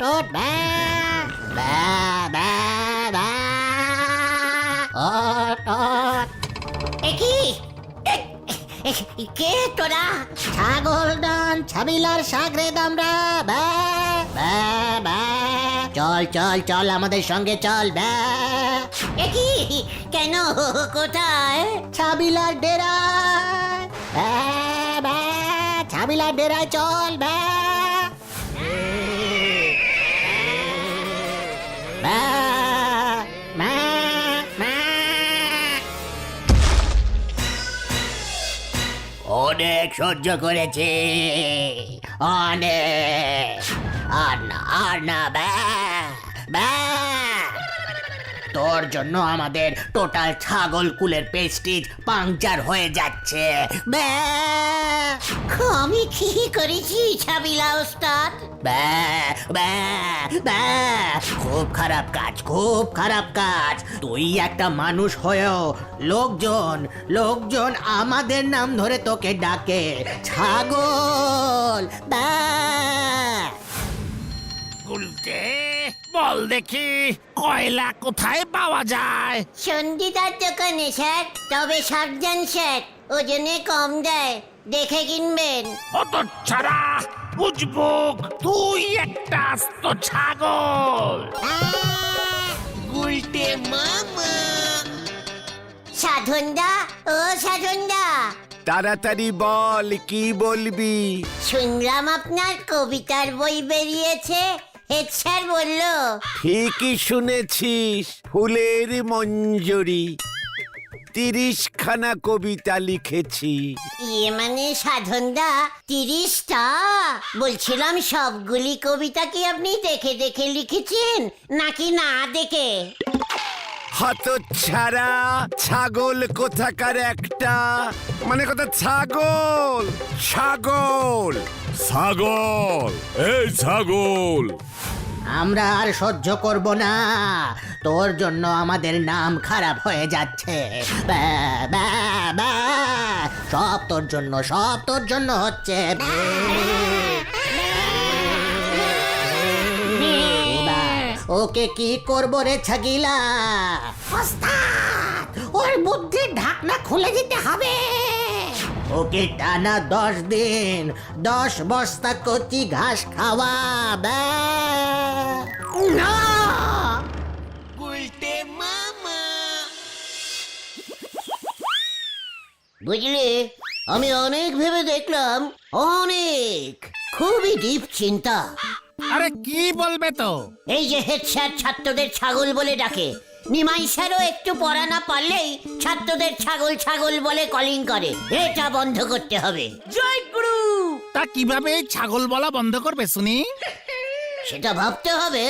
ওঠ ব্যা ব্যা ব্যা ব্যা ওঠ ওঠ। একই কে তোরা? ছাগল ডান ছাবিলার সাগরেদ আমরা। ব্যা ব্যা ব্যা চল চল চল আমাদের সঙ্গে চল। ব্যা একই কেন কোথায়? ছাবিলার ডেরায়। ব্যা ব্যা ছাবিলার ডেরায় চল। ব্যা ব্যা ব্যা ব্যা। অনেক সহ্য করেছে, অনেক। আর না ব্যা ব্যা। তোর জন্য আমাদের টোটাল ছাগল কুলের প্রেস্টিজ পাংচার হয়ে যাচ্ছে। ব্যা আমি কি করেছি ছাবিলা ওস্তাদ? ব্যা ব্যা ব্যা খুব খারাপ কাজ, খুব খারাপ কাজ। তুই একটা মানুষ হয়েও লোকজন আমাদের নাম ধরে তোকে ডাকে ছাগল। ব্যা উল্টে বল দেখি কয়লা কোথায় পাওয়া যায়? সঞ্জিতার দোকানে স্যার, তবে সাবধান স্যার, ওজনে কম দেয়, দেখে কিনবেন। অত ছাড়া বুঝবুক তুই একটা আস্ত ছাগল। উল্টে মামা সাধনদা, ও সাধনদা, তাড়াতাড়ি বল, কি বলবি? শুনলাম আপনার কবিতার বই বেরিয়েছে, হেড স্যার বলল। ঠিকই শুনেছিস, ফুলের মঞ্জরি 30খানা কবিতা লিখেছি। ইয়ে মানে সাধনদা 30টা? বলছিলাম সবগুলি কবিতা কি আপনি দেখে দেখে লিখেছেন নাকি না দেখে? হতচ্ছাড়া ছাগল কোথাকার একটা, মানে কথা ছাগল ছাগল ছাগল, এই ছাগল। আমরা আর সহ্য করব না, তোর জন্য আমাদের নাম খারাপ হয়ে যাচ্ছে। ব্যা ব্যা ব্যা সব তোর জন্য, সব তোর জন্য হচ্ছে। এবার ওকে কি করব রে ছাগিলা? ওস্তাদ, ওর বুদ্ধির ঢাকনা খুলে দিতে হবে। ওকে টানা 10 দিন 10 বস্তা কচি ঘাস খাওয়া। ব্যা না উল্টে মামা বুঝলি, আমি অনেক ভেবে দেখলাম, অনেক, খুবই ডিপ চিন্তা। আরে কি বলবে তো? এই যে হেড স্যার ছাত্রদের ছাগল বলে ডাকে, নিমাই স্যারও একটু পড়া না পারলেই ছাত্রদের ছাগল ছাগল বলে কলিং করে। এটা বন্ধ করতে হবে। জয় গুরু। তা কিভাবে এই ছাগল বলা বন্ধ করবে শুনি? সেটা ভাবতে হবে।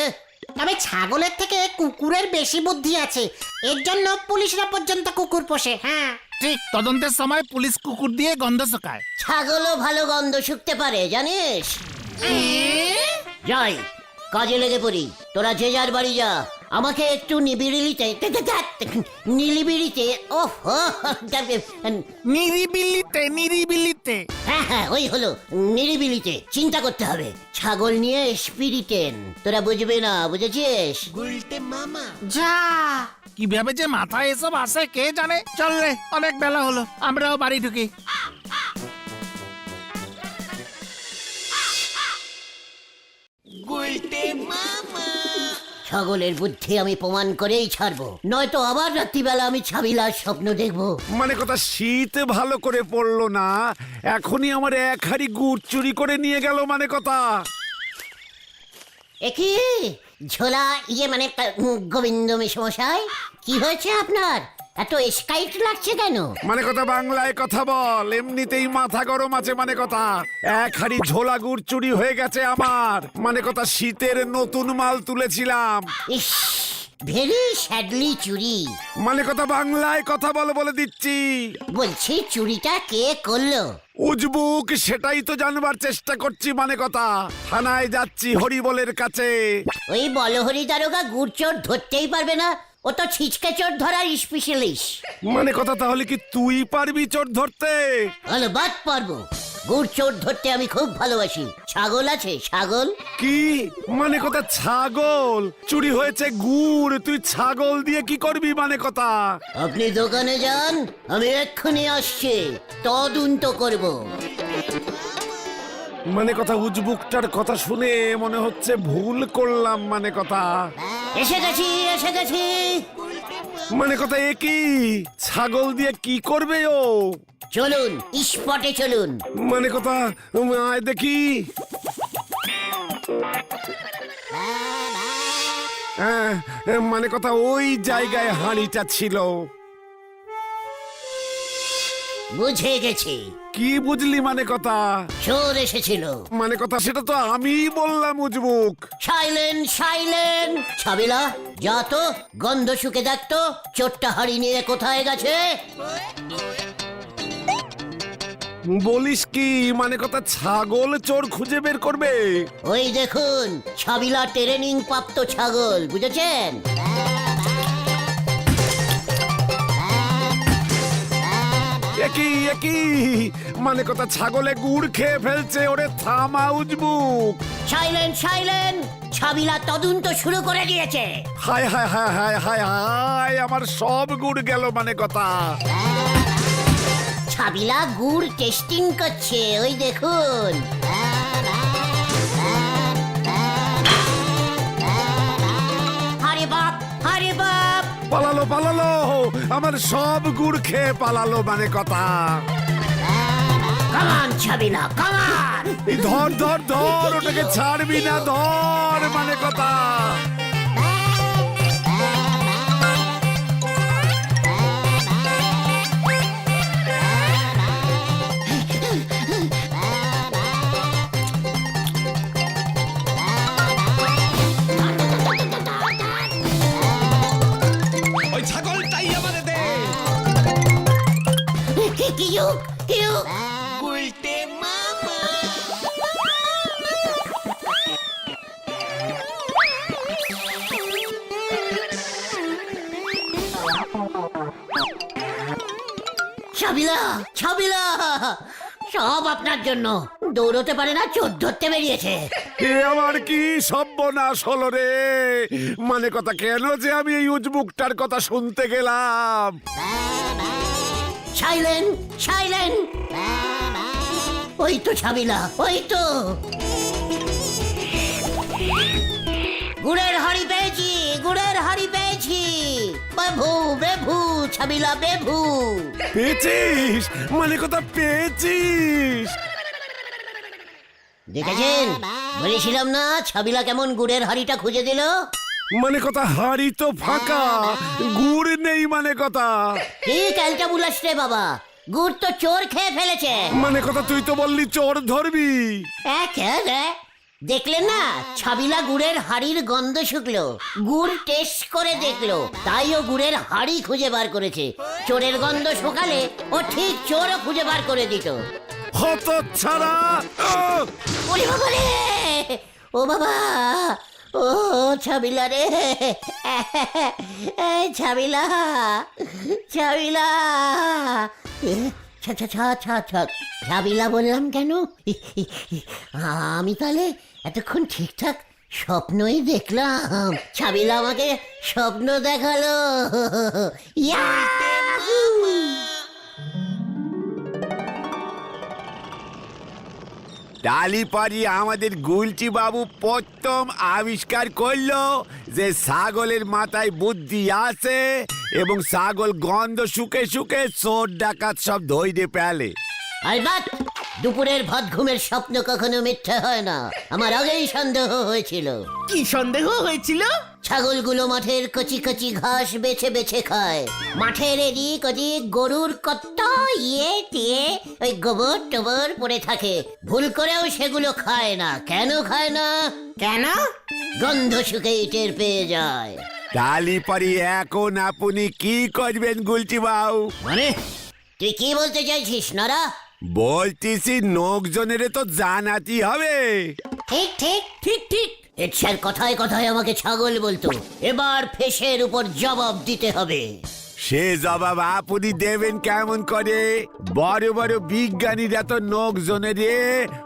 তবে ছাগলের থেকে কুকুরের বেশি বুদ্ধি আছে, এর জন্য পুলিশরা পর্যন্ত কুকুর পোষে। হ্যাঁ, ঠিক তদন্তের সময় পুলিশ কুকুর দিয়ে গন্ধ শোকায়। ছাগলও ভালো গন্ধ শুকতে পারে জানিস। যাই, কাজে লেগে পড়ি। তোরা যে যার বাড়ি যা, আমাকে একটু নিবিড়িতে নিলিবিড়িতে নিরিবিলিতে হ্যাঁ হ্যাঁ ওই হলো নিরিবিলিতে চিন্তা করতে হবে। ছাগল নিয়ে স্পিরিটেন, তোরা বুঝবে না, বুঝেছিস? যা। কিভাবে যে মাথায় এসব আসে কে জানে। চল রে, অনেক বেলা হলো, আমরাও বাড়ি ঢুকি। ছাগলের বুদ্ধি আমি প্রমাণ করেই ছাড়বো, নয়তো আবার রাত্রিবেলা আমি ছাবিলার স্বপ্ন দেখবো। মানে কথা শীত ভালো করে পড়লো না, এখনই আমার 1 হাঁড়ি গুড় চুরি করে নিয়ে গেল। মানে কথা একি ঝোলা, ইয়ে মানে গোবিন্দ মেশমশাই, কি হয়েছে আপনার? এত স্কাইট লাগছে কেন? মানে কথা বাংলায় কথা বল, এমনিতেই মাথা গরম আছে। মানে কথা 1 হাঁড়ি ঝোলা গুড় চুরি হয়ে গেছে আমার। মানে কথা শীতের নতুন মাল তুলেছিলাম। ইস, ভেরি স্যাডলি চুরি। মানে কথা বাংলায় কথা বল বলে দিচ্ছি। বলছি চুরিটা কে করলো? উজবুক, সেটাই তো জানবার চেষ্টা করছি। মানে কথা থানায় যাচ্ছি হরিবলের কাছে। ওই বলহরি দারোগা গুড় চোর ধরতেই পারবে না, ও তো ছিচকে চোর ধরার স্পেশালিস্ট। মানে কথা তাহলে কি তুই পারবি চোর ধরতে? অলবাত পারবো। গুড় চোর ধরতে আমি খুব ভালোবাসি। ছাগল আছে ছাগল? কি মানে কথা? ছাগল চুরি হয়েছে গুড়, তুই ছাগল দিয়ে কি করবি মানে কথা? আপনি দোকানে যান, আমি এক্ষুনি আসছি, তদন্ত করব। মানে কথা উজবুকটার কথা শুনে মনে হচ্ছে ভুল করলাম মানে কথা। এসে গেছি এসে গেছি। মানে কথা এ কি? ছাগল দিয়ে কি করবে ও? চলুন স্পটে চলুন। মানে কথা আয় দেখি। হ্যাঁ, মানে কথা ওই জায়গায় হাঁড়িটা ছিল। বুঝে গেছি। কি বুঝলি মানে কথা? চোর এসেছিল। মানে কথা সেটা তো আমিই বললাম উজবুক। Silent silent. ছাবিলা যা তো, গন্ধ শুকে দেখতো চোরটা হাড়ি নিয়ে কোথায় গেছে। বলিস কি মানে কথা? ছাগল চোর খুঁজে বের করবে? ওই দেখুন, ছাবিলা ট্রেনিং প্রাপ্ত ছাগল, বুঝেছেন? একই একই মানে কথা ছাগলে গুড় খেয়ে ফেলছে। ওরে থামা উজবুক। Silent silent. ছাবিলা তদন্ত শুরু করে দিয়েছে। হায় হায় হায় হায় হায় হায়, আমার সব গুড় গেল মানে কথা। ছাবিলা গুড় টেস্টিং করছে, ওই দেখুন। আরে বাপ আরে বাপ। পালালো পালালো, আমার সব গুড় খেয়ে পালালো মানে কথা। কামান ছাবিলা কামান। এই ধর ধর ধর, ওটাকে ছাড়বি না, ধর মানে কথা। ওই ছাগলটাই আমাদের দে। কিউক কিউক। উল্টে মামা। ছাবিলা ছাবিলা, সব আপনার জন্য। দৌড়তে পারে না, চোর ধরতে বেরিয়েছে। এ আমার কি সর্বনাশ হলো রে মানে কথা। কেন যে আমি এই উজবুকটার কথা শুনতে গেলাম। Silent silent. ওই তো ছাবিলা, ওই তো। গুড়ের হাড়ি পেয়েছি, গুড়ের হাড়ি পেয়েছি। বেভু বেভু ছাবিলা বেভু। পেয়েছিস মানে কথা? পেয়েছিস? দেখেছেন, বলেছিলাম না ছাবিলা কেমন গুড়ের হাড়িটা খুঁজে দিল। মানে কথা হাড়ি তো ফাঁকা, গুড় নেই মানে কথা। কি ক্যালটা বুলাস রে বাবা, গুড় তো চোর খেয়ে ফেলেছে। মানে কথা তুই তো বললি চোর ধরবি। দেখলেন না, ছাবিলা গুড়ের হাড়ির গন্ধ শুকলো, গুড় টেস্ট করে দেখলো, তাই ও গুড়ের হাড়ি খুঁজে বার করেছে। চোরের গন্ধ শুকালে ও ঠিক চোরও খুঁজে বার করে দিত। হতচ্ছাড়া! ওরে বাবা রে, ও বাবা, ও ছাবিলা রে, ছাবিলা ছাবিলা। ছাবিলা বললাম কেন? আমি তাহলে এতক্ষণ ঠিকঠাক স্বপ্নই দেখলাম। ছাবিলা আমাকে স্বপ্ন দেখালো। ডালিপাড়ি আমাদের গুলটি বাবু প্রথম আবিষ্কার করলো যে ছাগলের মাথায় বুদ্ধি আছে এবং ছাগল গন্ধ শুকে শুকে চোর ডাকাত সব ধইরে পেলে। আলবাত দুপুরের ভাত ঘুমের স্বপ্ন কখনো মিথ্যা হয় না। আমার আগেই সন্দেহ হয়েছিল। কি সন্দেহ হয়েছিল? ছাগলগুলো মাঠের কচি কচি ঘাস বেছে বেছে খায়। মাঠের এদিক ওদিক গরুর কত টিয়ে ওই গোবর টোবর পড়ে থাকে। ভুল করেও সেগুলো খায় না। কেন খায় না? কেন? গন্ধ শুকেই টের পেয়ে যায়। ডালিপাড়ি এখন আপনি কি করবেন গুলটি বাবু? মানে তুই কি বলতে চাইছিস নরা? বলতেছি লোকজনের তো জানাতে হবে। ঠিক ঠিক ঠিক ঠিক। এর কথায় কথায় আমাকে ছাগল বলতো, এবার ফেসের উপর জবাব দিতে হবে। সে জবাব আপনি দেবেন কেমন করে? বড় বড় বিজ্ঞানীরা তো লোকজনের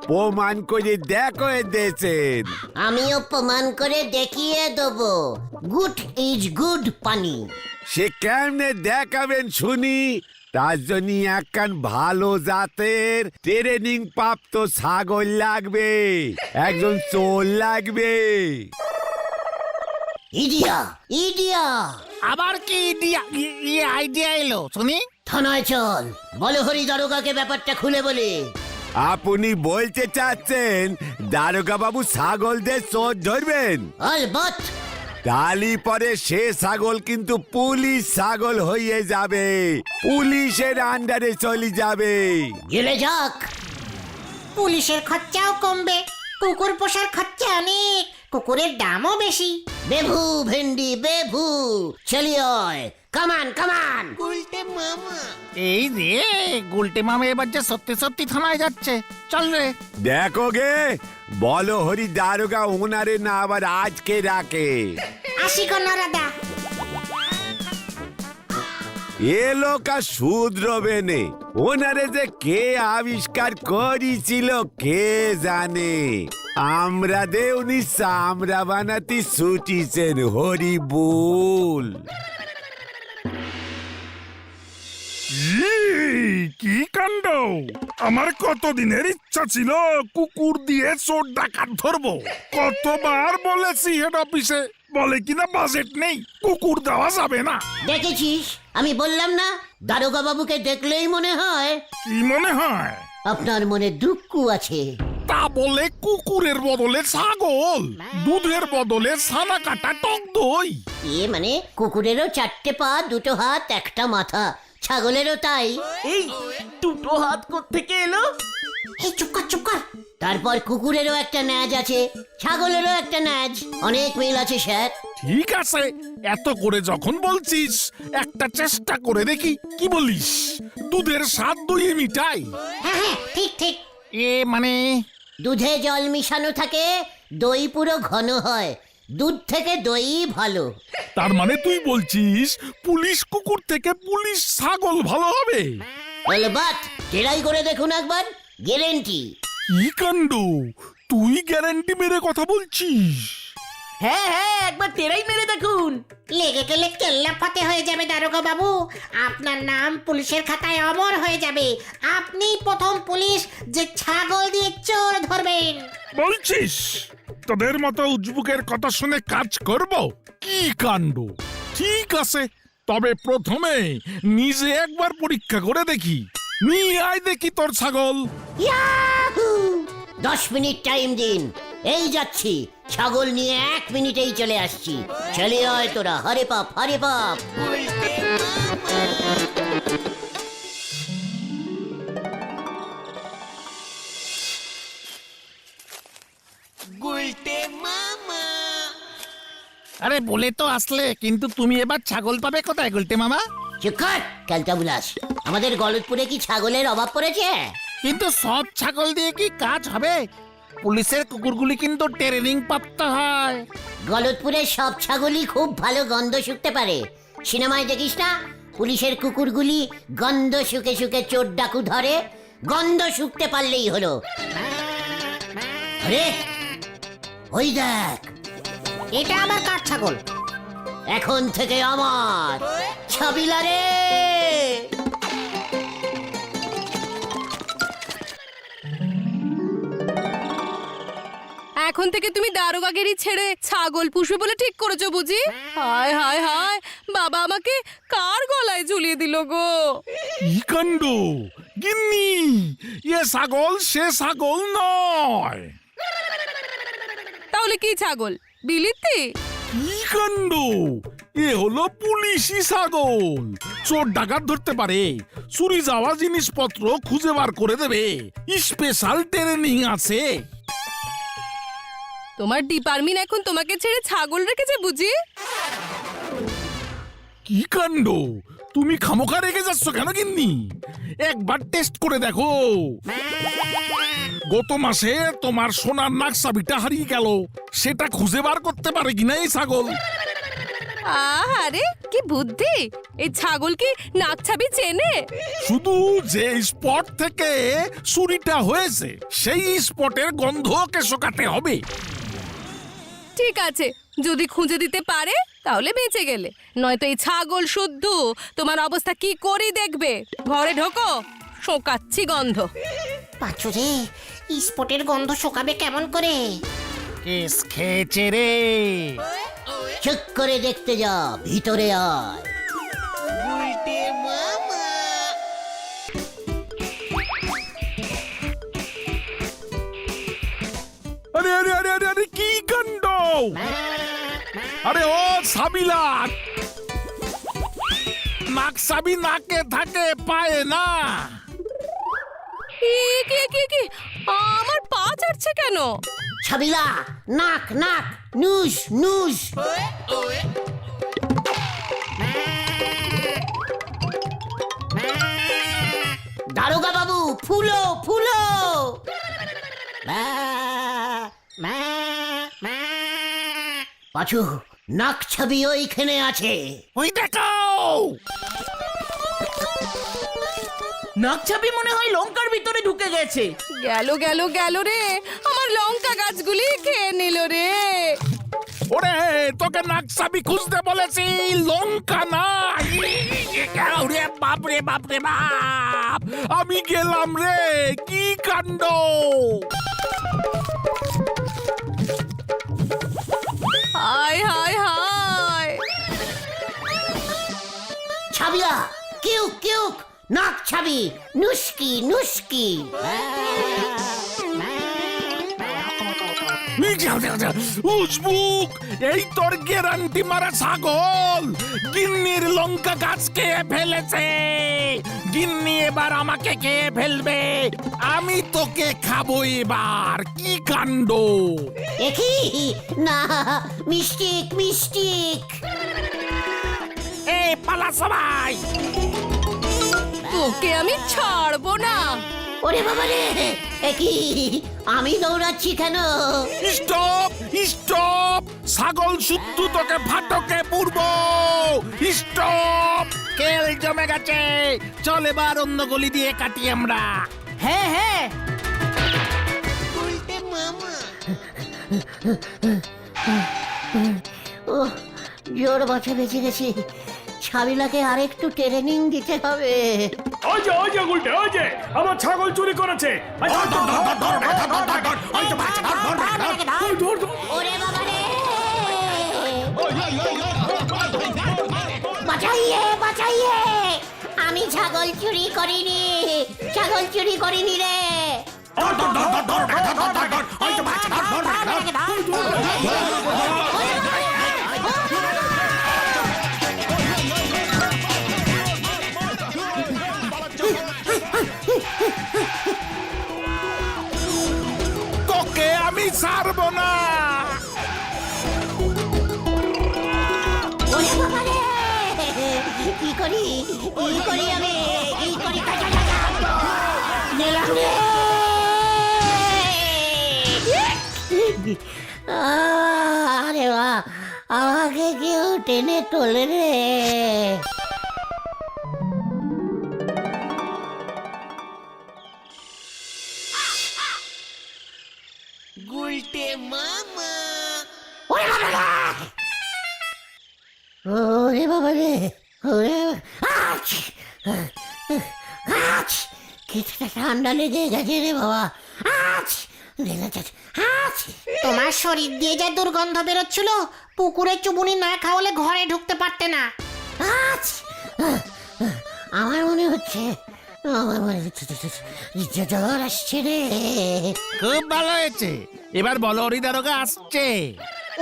প্রমাণ করে দেখিয়ে দিয়েছেন। আমিও প্রমাণ করে দেখিয়ে দেবো গুড ইজ গুড পানি। সে কেমনে দেখাবেন শুনি? তার জন্য একখান ভালো জাতের ট্রেনিং প্রাপ্ত ছাগল লাগবে, একজন চোর লাগবে। ইডিয়া ইডিয়া, আবার কি আইডিয়া এলো শুনি? থানায় চল, বলো হরি দারোগাকে ব্যাপারটা খুলে বলে। আপনি বলতে চাচ্ছেন দারোগা বাবু ছাগলদের চোর ধরবেন? অলবৎ। তালি পরে সে ছাগল কিন্তু পুলিশ ছাগল হয়ে যাবে, পুলিশের আন্ডারে চলে যাবে। গেলে যাক। পুলিশের খরচাও কমবে, কুকুর পোষার খরচা অনেক, কুকুরের দামও বেশি। বেভু ভেন্ডি বেভু, চলিয়ে কামান কামান। এই রে গুলটে মামা এবার যে সত্যি সত্যি থানায় যাচ্ছে, চল রে। দেখো গে, বলো হরি দারোগা ওনারে না আবার আজকে রাখে। আসি গো নরাদা। এ লোক আর শুধরবে নে, ওনারে যে কে আবিষ্কার করেছিল কে জানে। আমরা দে উনি চামড়া বানাতে ছুটিছেন হরি বল। কি কাণ্ড! আমার কতদিনের ইচ্ছা ছিল কুকুর দিয়ে চোর ডাকাত ধরবো। কতবার বলেছি হেড অফিসে, বলে কিনা বাজেট নেই, কুকুর দেওয়া যাবে না। দেখেছিস, আমি বললাম না, দারোগা বাবুকে দেখলেই মনে হয় কি মনে হয়? আপনার মনে দুঃখ আছে। তা বলে কুকুরের বদলে ছাগল, দুধের বদলে ছানা কাটা টক দই। মানে কুকুরেরও 4টে পা, 2টো হাত, 1টা মাথা, ছাগলেরও তাই। এই দুটো হাত কোত্থেকে এলো? এই চুপ কর চুপ কর। তারপর কুকুরেরও একটা ন্যাজ আছে, ছাগলেরও একটা ন্যাজ, অনেক মিল আছে স্যার। ঠিক আছে, এত করে যখন বলছিস একটা চেষ্টা করে দেখি, কি বলিস? দুধের স্বাদ দইয়ে মিটাই। হ্যাঁ হ্যাঁ ঠিক ঠিক। মানে দুধে জল মিশানো থাকে, দই পুরো ঘন হয়, দুধ থেকে দই ভালো। তার মানে তুই বলছিস পুলিশ কুকুর থেকে পুলিশ ছাগল ভালো হবে? অলবাত, ট্রাই করে দেখুন একবার, গ্যারেন্টি। কি কাণ্ড! তুই গ্যারান্টি মেরে কথা বলছিস? হ্যাঁ হ্যাঁ, একবার টেরাই মেরে দেখুন। লেগে গেলে কেল্লা ফাতে হয়ে যাবে দারোগা বাবু, আপনার নাম পুলিশের খাতায় অমর হয়ে যাবে। আপনি প্রথম পুলিশ যে ছাগল দিয়ে চোর ধরবেন। বলছিস তোদের মতো উজবুকের কথা শুনে কাজ করব? কি কাণ্ড! ঠিক আছে, তবে প্রথমে নিজে একবার পরীক্ষা করে দেখি। নিয়ে আয় দেখি তোর ছাগল। ইয়াহু! 10 মিনিট টাইম দিন, এই যাচ্ছি। ছাগল নিয়ে 1 মিনিটেই চলে আসছি। চলে আয় তোরা, হরে পাপ হরে পাপ। আরে বলে তো আসলে, কিন্তু তুমি এবার ছাগল পাবে কোথায় গুলটে মামা? চুপ কর, ক্যালটা বুলাস। আমাদের গলতপুরে কি ছাগলের অভাব পড়েছে? কিন্তু সব ছাগল দিয়ে কি কাজ হবে? পুলিশের কুকুরগুলি কিন্তু ট্রেনিং প্রাপ্ত হয়। গলতপুরের সব ছাগলই খুব ভালো গন্ধ শুকতে পারে। সিনেমায় দেখিস না, পুলিশের কুকুরগুলি গন্ধ শুকে শুকে চোর ডাকু ধরে। গন্ধ শুকতে পারলেই হলো। আরে ওই দেখ, এটা আমার কাঠ ছাগল। এখন থেকে আমার ছাবিলা রে। এখন থেকে তুমি দারোগাগিরি ছেড়ে ছাগল পুষবে বলে ঠিক করেছো বুঝি? হায় হায় হায়, বাবা আমাকে কার গলায় ঝুলিয়ে দিল গো। কি কাণ্ড! গিন্নি, এ ছাগল সে ছাগল নয়। তাহলে কি ছাগল? বিলিতি? কি কাণ্ড! এ হলো পুলিশি ছাগল। চোর ডাকাত ধরতে পারে, চুরি যাওয়া জিনিসপত্র খুঁজে বার করে দেবে, স্পেশাল ট্রেনিং আছে। তোমার ডিপার্টমেন্ট এখন তোমাকে ছেড়ে ছাগল রেখেছে বুঝি? কি কাণ্ড! তুমি খামোখা রেখে যাচ্ছ কেন গিন্নি? একবার টেস্ট করে দেখো। গত মাসে তোমার সোনার নাক চাবিটা হারিয়ে গেল, সেটা খুঁজে বার করতে পারে কিনা এই ছাগল? আরে কি বুদ্ধি! এই ছাগল কি নাক ছাবি চেনে? শুধু যে স্পট থেকে চুরিটা হয়েছে সেই স্পটের গন্ধ ওকে শোকাতে হবে। ঠিক আছে, যদি খুঁজে দিতে পারে তাহলে বেঁচে গেলে, নয়তো এই ছাগল শুদ্ধ তোমার অবস্থা কি করি দেখবে। ঘরে ঢোকো, শোকাচ্ছি গন্ধ। পাঁচুরে, স্পটের গন্ধ শোকাবে কেমন করে? কেস খেয়েছে রে। চেক করে দেখতে যা, ভিতরে আয়। আরে আরে আরে আরে আরে কি কাণ্ড! আরে ও সাবিলা, নাক সাবি নাকে থাকে পায়ে না। কি আমার পা চাটছে কেন? ছাবিলা, নাক নাক, নুস নুস। দারোগা বাবু, ফুলো ফুলো। ম্যা, ম্যা, ম্যা। পাঁচু, নাক ছাবি ওইখানে আছে। ওই দেখাও। নাক ছাবি মনে হয় লঙ্কার ভিতরে ঢুকে গেছে। গেল গেল গেল রে, আমার লঙ্কা গাছগুলি খেয়ে নিল রে। ওরে তোকে নাক সাবি খুঁজতে বলেছি, লঙ্কা না। ওরে বাপ রে বাপ রে বাপ, আমি গেলাম রে, কি কাণ্ড! হায় হায় হায়! ছাবিলা, কিউক কিউক, নাক ছাবি, নুস্কি নুস্কি। উজবুক, এই তোর গ্যারান্টি মারা ছাগল গিন্নির লঙ্কা গাছ খেয়ে ফেলেছে। গিন্নি এবার আমাকে খেয়ে ফেলবে, আমি তোকে খাবো এবার। কি কাণ্ড! দেখি না, মিষ্টিক মিষ্টিক। এই পালা সবাই! তোকে আমি ছাড়বো না। ওরে বাবা রে, একই আমি দৌড়াচ্ছি কেন? স্টপ স্টপ, ছাগল শুদ্ধ তোকে ফাটকে পূর্ব। স্টপ! খেল জমে গেছে, চল এবার অন্য গলি দিয়ে কাটি আমরা। হ্যাঁ হ্যাঁ, ও, জোর বাছা বেঁচে গেছি। ছাবিলাকে আরেকটু ট্রেনিং দিতে হবে। ওই যে গুলটে, ওই যে আমার ছাগল চুরি করেছে। ওরে বাবা রে, বাঁচাইয়ে বাঁচাইয়ে, আমি ছাগল চুরি করিনি, ছাগল চুরি করিনি রে। তোকে আমি ছাড়বো না। ওরে বাবা রে, কি করি আমি, কি করি? গেলাম রে। আরে বা, আমাকে কেউ টেনে তোলে রে। ওরে বাবা রে, ওরে আছ আছ, কিছুটা ঠান্ডা লেগে গেছে রে বাবা। আছ আছ। তোমার শরীর দিয়ে যা দুর্গন্ধ বেরোচ্ছিল, পুকুরে চুবুনি না খাওয়ালে ঘরে ঢুকতে পারতে না। আছ, আমার মনে হচ্ছে জ্বর আসছে রে। খুব ভালো হয়েছে, এবার বলো হরিদারোগা আসছে।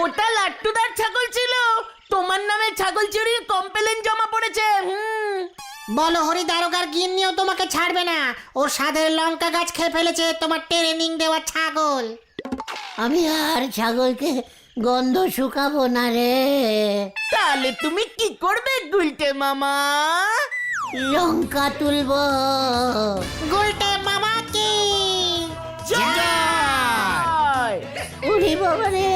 ওটা লাট্টুদার ছাগল ছিল, তোমার নামে ছাগল চুরির কমপ্লেন জমা পড়েছে। বলো হরি দারোগার গিন্নিও তোমাকে ছাড়বে না, ওর সাধের লঙ্কা গাছ খেয়ে ফেলেছে তোমার ট্রেনিং দেওয়া ছাগল। আমি আর ছাগলকে গন্ধ শুকাবো না রে। তাহলে তুমি কি করবে গুলটে মামা? লঙ্কা তুলবো। গুলটে মামা কি জয়! ওরে বাবা রে,